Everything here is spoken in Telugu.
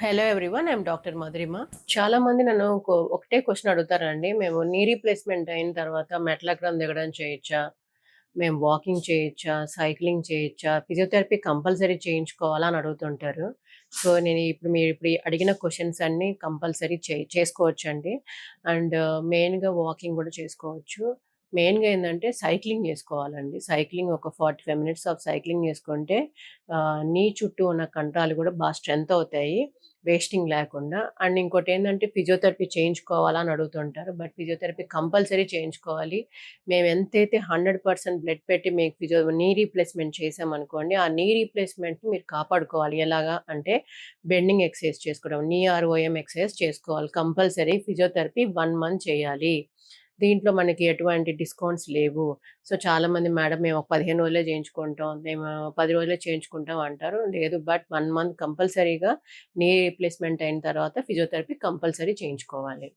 Hello everyone. ఐయామ్ డాక్టర్ మధురిమ. చాలా మంది నన్ను ఒకటే క్వెషన్ అడుగుతారండి. మేము నీ రీప్లేస్‌మెంట్ అయిన తర్వాత మెట్లెక్కడం, దిగడం చేయొచ్చా? మేము వాకింగ్ చేయొచ్చా? సైక్లింగ్ చేయొచ్చా? ఫిజియోథెరపీ కంపల్సరీ చేయించుకోవాలా? అని అడుగుతుంటారు. సో, నేను మీరిప్పుడు అడిగిన క్వెషన్స్ అన్నీ కంపల్సరీ చేసుకోవచ్చండి. అండ్ మెయిన్‌గా వాకింగ్ గూడా చేసుకోవచ్చు. మెయిన్‌గా ఏందంటే సైక్లింగ్ జేసుకోవాలండి. సైక్లింగ్ ఒక 45 మినిట్స్ ఆఫ్ సైక్లింగ్ జేసుకుంటే నీ చుట్టూ ఉన్న కండరాలు గూడా స్ట్రెంత్ అవుతాయి. వేస్టింగ్ లేకుండా. అండ్ ఇంకోటేందంటే ఫిజియోథెరపీ చేయించుకోవాలా అని అడుగుతుంటారు. బట్ ఫిజియోథెరపీ కంపల్సరీ చేయించుకోవాలి. మేము ఎంతైతే 100% బ్లడ్ పెట్టి మీకు నీ రీప్లేస్‌మెంట్ చేశామనుకోండి, ఆ నీ రీప్లేస్‌మెంట్‌ని మీరు కాపాడుకోవాలి. ఎలాగా అంటే బెండింగ్ ఎక్సర్‌సైజ్ చేసుకోవడం. నీ ఆర్ఓఎం ఎక్సర్‌సైజ్ చేసుకోవాలి. కంపల్సరీ ఫిజియోథెరపీ 1 మంత్ చేయాలి. దీంట్లో మనకి ఎటువంటి డిస్కౌంట్స్ లేవు. సో, చాలామంది మేడం మేము ఒక 15 రోజులే చేయించుకుంటాం. మేము 10 రోజులే చేయించుకుంటాం అంటారు. లేదు, బట్ 1 మంత్ కంపల్సరీగా నీ రీప్లేస్‌మెంట్ అయిన తర్వాత ఫిజియోథెరపీ కంపల్సరీ చేయించుకోవాలి.